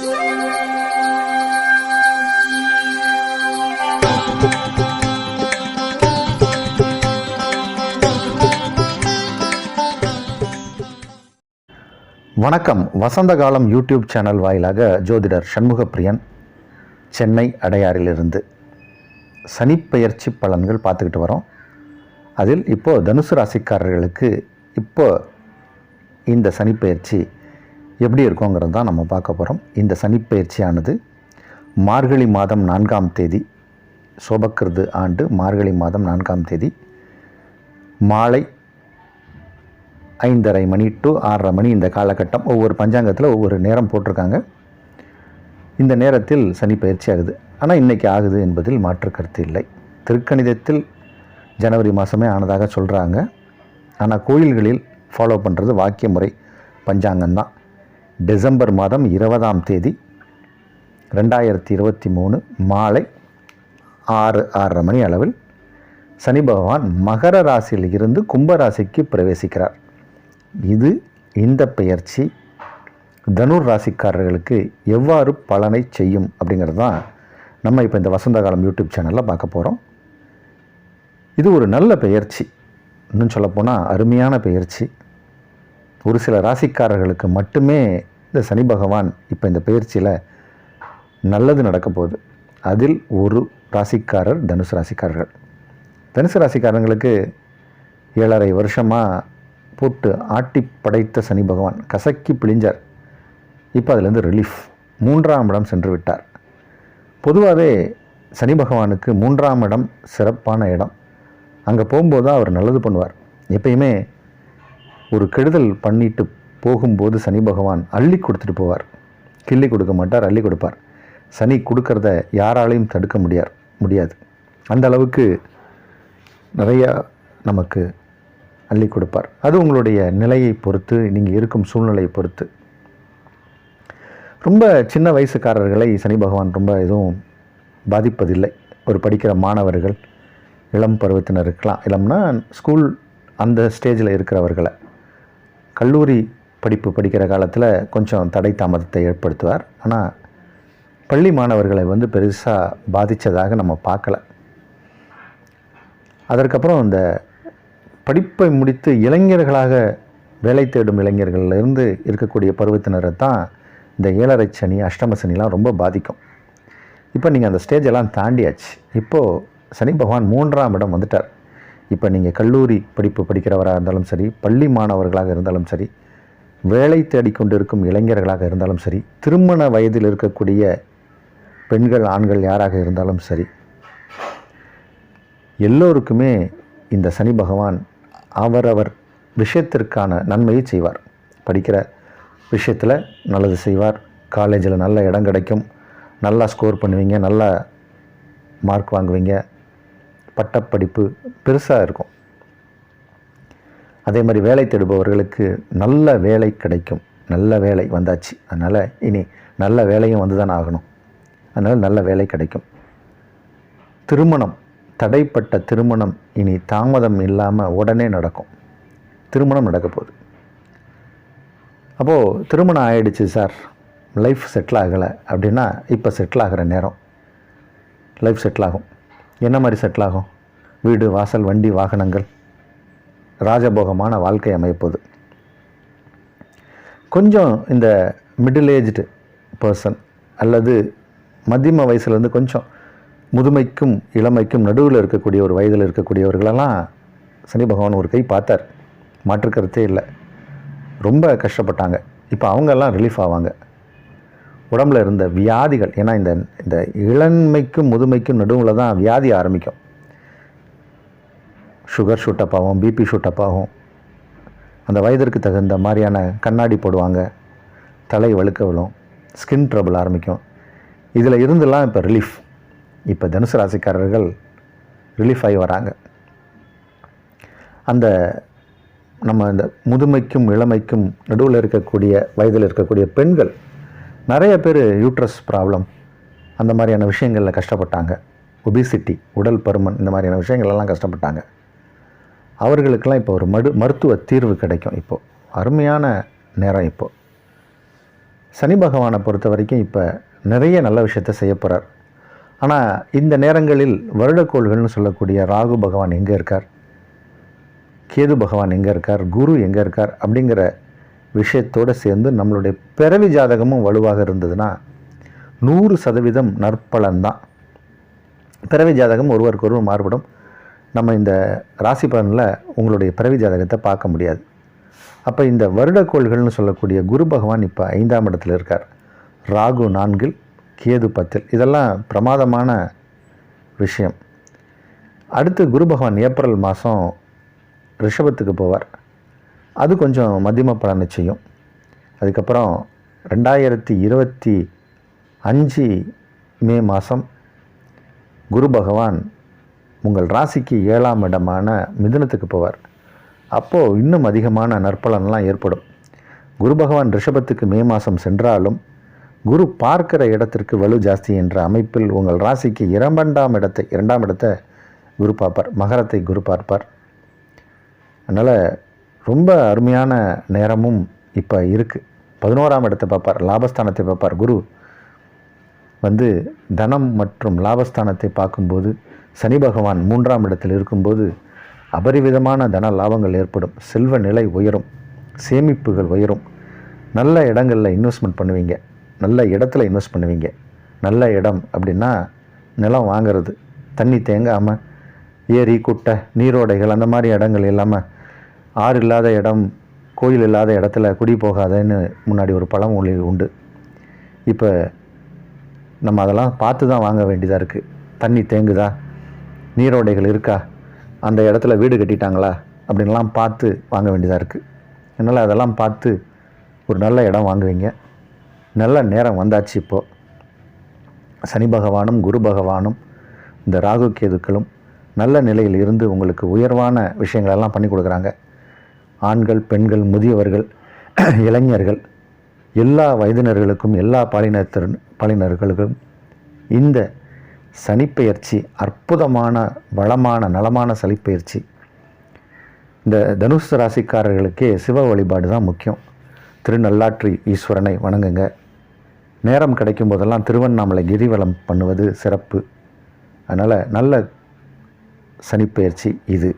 வணக்கம். வசந்த காலம் YouTube channel வாயிலாக ஜோதிடர் சண்முகப்பிரியன், சென்னை அடையாறிலிருந்து சனிப்பெயர்ச்சி பலன்கள் பார்த்துக்கிட்டு வரோம். அதில் இப்போது தனுசு ராசிக்காரர்களுக்கு இந்த சனிப்பெயர்ச்சி எப்படி இருக்குங்கிறது தான் நம்ம பார்க்க போகிறோம். இந்த சனிப்பெயர்ச்சியானது மார்கழி மாதம் 4ஆம் தேதி, சோபக்கிருது ஆண்டு மார்கழி மாதம் 4ஆம் தேதி மாலை 5:30 மணி டு 6:30 மணி இந்த காலகட்டம். ஒவ்வொரு பஞ்சாங்கத்தில் ஒவ்வொரு நேரம் போட்டிருக்காங்க. இந்த நேரத்தில் சனி பயிற்சி ஆகுது. ஆனால் இன்றைக்கி ஆகுது என்பதில் மாற்று கருத்து இல்லை. திருக்கணிதத்தில் ஜனவரி மாதமே ஆனதாக சொல்கிறாங்க. ஆனால் கோயில்களில் ஃபாலோ பண்ணுறது வாக்கிய முறை பஞ்சாங்கம்தான். டிசம்பர் மாதம் 20ஆம் தேதி 2023 மாலை 6:30 மணி அளவில் சனி பகவான் மகர ராசியில் இருந்து கும்பராசிக்கு பிரவேசிக்கிறார். இந்த பெயர்ச்சி தனுர் ராசிக்காரர்களுக்கு எவ்வாறு பலனை செய்யும் அப்படிங்கிறது தான் நம்ம இப்போ இந்த வசந்த காலம் யூடியூப் சேனலில் பார்க்க போகிறோம். இது ஒரு நல்ல பெயர்ச்சி, இன்னும் சொல்லப்போனால் அருமையான பெயர்ச்சி. ஒரு சில ராசிக்காரர்களுக்கு மட்டுமே இந்த சனி பகவான் இப்போ இந்த பெயர்ச்சியில் நல்லது நடக்க போகுது. அதில் ஒரு ராசிக்காரர் தனுசு ராசிக்காரர்கள். தனுசு ராசிக்காரங்களுக்கு 7.5 வருஷமாக போட்டு ஆட்டி படைத்த சனி பகவான் கசக்கி பிழிஞ்சார். இப்போ அதிலேருந்து ரிலீஃப். 3ஆம் இடம் சென்று விட்டார். பொதுவாகவே சனி பகவானுக்கு 3ஆம் இடம் சிறப்பான இடம். அங்கே போகும்போது தான் அவர் நல்லது பண்ணுவார். எப்பயுமே ஒரு கெடுதல் பண்ணிட்டு போகும்போது சனி பகவான் அள்ளி கொடுத்துட்டு போவார். கிள்ளி கொடுக்க மாட்டார், அள்ளி கொடுப்பார். சனி கொடுக்கறத யாராலையும் தடுக்க முடியாது. அந்த அளவுக்கு நிறையா நமக்கு அள்ளி கொடுப்பார். அது உங்களுடைய நிலையை பொறுத்து, நீங்கள் இருக்கும் சூழ்நிலையை பொறுத்து. ரொம்ப சின்ன வயசுக்காரர்களை சனி பகவான் ரொம்ப எதுவும் பாதிப்பதில்லை. ஒரு படிக்கிற மாணவர்கள், இளம் பருவத்தினர் இருக்கலாம். இளம்னா ஸ்கூல் அந்த ஸ்டேஜில் இருக்கிறவர்களை, கல்லூரி படிப்பு படிக்கிற காலத்தில் கொஞ்சம் தடை தாமதத்தை ஏற்படுத்துவார். ஆனால் பள்ளி மாணவர்களை பெருசாக பாதித்ததாக நம்ம பார்க்கல. அதற்கப்புறம் இந்த படிப்பை முடித்து இளைஞர்களாக வேலை தேடும் இளைஞர்களிலிருந்து இருக்கக்கூடிய பருவத்தினரை தான் இந்த 7.5 சனி, அஷ்டம சனிலாம் ரொம்ப பாதிக்கும். இப்போ நீங்கள் அந்த ஸ்டேஜெல்லாம் தாண்டியாச்சு. இப்போது சனி பகவான் 3ஆம் இடம் வந்துட்டார். இப்போ நீங்கள் கல்லூரி படிப்பு படிக்கிறவராக இருந்தாலும் சரி, பள்ளி மாணவர்களாக இருந்தாலும் சரி, வேலை தேடிக்கொண்டு இருக்கும் இளைஞர்களாக இருந்தாலும் சரி, திருமண வயதில் இருக்கக்கூடிய பெண்கள் ஆண்கள் யாராக இருந்தாலும் சரி, எல்லோருக்குமே இந்த சனி பகவான் அவரவர் விஷயத்திற்கான நன்மையை செய்வார். படிக்கிற விஷயத்தில் நல்லது செய்வார். காலேஜில் நல்ல இடம் கிடைக்கும், நல்லா ஸ்கோர் பண்ணுவீங்க, நல்ல மார்க் வாங்குவீங்க, பட்டப்படிப்பு பெருசாக இருக்கும். அதே மாதிரி வேலை தேடுபவர்களுக்கு நல்ல வேலை கிடைக்கும். நல்ல வேலை வந்தாச்சு, அதனால் இனி நல்ல வேலையும் வந்து தான் ஆகணும். அதனால் நல்ல வேலை கிடைக்கும். திருமணம், தடைப்பட்ட திருமணம் இனி தாமதம் இல்லாமல் உடனே நடக்கும். திருமணம் நடக்க போகுது. அப்போது திருமணம் ஆகிடுச்சு சார், லைஃப் செட்டில் ஆகலை அப்படின்னா இப்போ செட்டில் ஆகிற நேரம். லைஃப் செட்டில் ஆகும். என்ன மாதிரி செட்டில் ஆகும்? வீடு, வாசல், வண்டி, வாகனங்கள், ராஜபோகமான வாழ்க்கை அமைப்போது. கொஞ்சம் இந்த மிடில் ஏஜ்டு பர்சன் அல்லது மத்தியம வயசுலேருந்து கொஞ்சம் முதுமைக்கும் இளமைக்கும் நடுவில் இருக்கக்கூடிய ஒரு வயதில் இருக்கக்கூடியவர்களெல்லாம் சனி பகவான் ஒரு கை பார்த்தார். மாற்றுக்கருத்தே இல்லை. ரொம்ப கஷ்டப்பட்டாங்க. இப்போ அவங்கெல்லாம் ரிலீஃப் ஆவாங்க. உடம்பில் இருந்த வியாதிகள், ஏன்னா இந்த இளமைக்கும் முதுமைக்கும் நடுவில் தான் வியாதி ஆரம்பிக்கும். சுகர் ஷூட்டப் ஆகும், பிபி ஷூட்டப் ஆகும். அந்த வயதிற்கு தகுந்த மாதிரியான கண்ணாடி போடுவாங்க, தலை வழுக்க விழும், ஸ்கின் ட்ரபிள் ஆரம்பிக்கும். இதில் இருந்தெல்லாம் இப்போ ரிலீஃப். இப்போ தனுசு ராசிக்காரர்கள் ரிலீஃப் ஆகி வராங்க. அந்த நம்ம இந்த முதுமைக்கும் இளமைக்கும் நடுவில் இருக்கக்கூடிய வயதில் இருக்கக்கூடிய பெண்கள் நிறைய பேர் யூட்ரஸ் ப்ராப்ளம் அந்த மாதிரியான விஷயங்களில் கஷ்டப்பட்டாங்க. ஒபிசிட்டி, உடல் பருமன், இந்த மாதிரியான விஷயங்கள்லாம் கஷ்டப்பட்டாங்க. அவர்களுக்கெல்லாம் இப்போ ஒரு மருத்துவ தீர்வு கிடைக்கும். இப்போது அருமையான நேரம். இப்போது சனி பகவானை பொறுத்த வரைக்கும் இப்போ நிறைய நல்ல விஷயத்தை செய்ய போகிறார். ஆனால் இந்த நேரங்களில் வருடக்கோள்கள்னு சொல்லக்கூடிய ராகு பகவான் எங்கே இருக்கார், கேது பகவான் எங்கே இருக்கார், குரு எங்கே இருக்கார் அப்படிங்கிற விஷயத்தோடு சேர்ந்து நம்மளுடைய பிறவி ஜாதகமும் வலுவாக இருந்ததுன்னா 100% நற்பலன்தான். பிறவி ஜாதகம் ஒருவருக்கொருவர் மாறுபடும். நம்ம இந்த ராசி பலனில் உங்களுடைய பிறவி ஜாதகத்தை பார்க்க முடியாது. அப்போ இந்த வருடக்கோள்கள்னு சொல்லக்கூடிய குரு பகவான் இப்போ 5ஆம் இடத்துல இருக்கார். ராகு 4, கேது 10. இதெல்லாம் பிரமாதமான விஷயம். அடுத்து குரு பகவான் ஏப்ரல் மாதம் ரிஷபத்துக்கு போவார். அது கொஞ்சம் மத்தியம பலனை செய்யும். அதுக்கப்புறம் 2025 மே மாதம் குரு பகவான் உங்கள் ராசிக்கு 7ஆம் இடமான மிதுனத்துக்கு போவார். அப்போது இன்னும் அதிகமான நற்பலன்லாம் ஏற்படும். குரு பகவான் ரிஷபத்துக்கு மே மாதம் சென்றாலும் குரு பார்க்கிற இடத்திற்கு வலு ஜாஸ்தி என்ற அமைப்பில் உங்கள் ராசிக்கு 2ஆம் இடத்தை குரு பார்ப்பார். மகரத்தை குரு பார்ப்பார். அதனால் ரொம்ப அருமையான நேரமும் இப்போ இருக்குது. 11ஆம் இடத்தை பார்ப்பார், லாபஸ்தானத்தை பார்ப்பார். குரு வந்து தனம் மற்றும் லாபஸ்தானத்தை பார்க்கும்போது சனி பகவான் 3ஆம் இடத்தில் இருக்கும்போது அபரிவிதமான தன லாபங்கள் ஏற்படும். செல்வ நிலை உயரும், சேமிப்புகள் உயரும். நல்ல இடங்களில் இன்வெஸ்ட்மெண்ட் பண்ணுவீங்க, நல்ல இடத்துல இன்வெஸ்ட் பண்ணுவீங்க. நல்ல இடம் அப்படின்னா நிலம் வாங்கிறது, தண்ணி தேங்காமல் ஏரி குட்டை நீரோடைகள் அந்த மாதிரி இடங்கள் இல்லாமல், ஆறு இல்லாத இடம் கோயில் இல்லாத இடத்துல குடி போகாதன்னு முன்னாடி ஒரு பழமொழி உண்டு. இப்போ நம்ம அதெல்லாம் பார்த்து தான் வாங்க வேண்டியதாக இருக்குது. தண்ணி தேங்குதா, நீரோடைகள் இருக்கா, அந்த இடத்துல வீடு கட்டிட்டாங்களா அப்படின்லாம் பார்த்து வாங்க வேண்டியதாக இருக்குது. அதனால் அதெல்லாம் பார்த்து ஒரு நல்ல இடம் வாங்குவீங்க. நல்ல நேரம் வந்தாச்சு. இப்போது சனி பகவானும் குரு பகவானும் இந்த ராகு கேதுக்களும் நல்ல நிலையில் இருந்து உங்களுக்கு உயர்வான விஷயங்களெல்லாம் பண்ணி கொடுக்குறாங்க. ஆண்கள், பெண்கள், முதியவர்கள், இளைஞர்கள், எல்லா வயதினர்களுக்கும், எல்லா பாலினர்களுக்கும் இந்த சனிப்பெயர்ச்சி அற்புதமான வளமான நலமான சனிப்பெயர்ச்சி. இந்த தனுசு ராசிக்காரர்களுக்கே சிவ வழிபாடு தான் முக்கியம். திருநள்ளாற்றி ஈஸ்வரனை வணங்குங்க. நேரம் கிடைக்கும் போதெல்லாம் திருவண்ணாமலை கிரிவலம் பண்ணுவது சிறப்பு. அதனால் நல்ல சனிப்பெயர்ச்சி இது.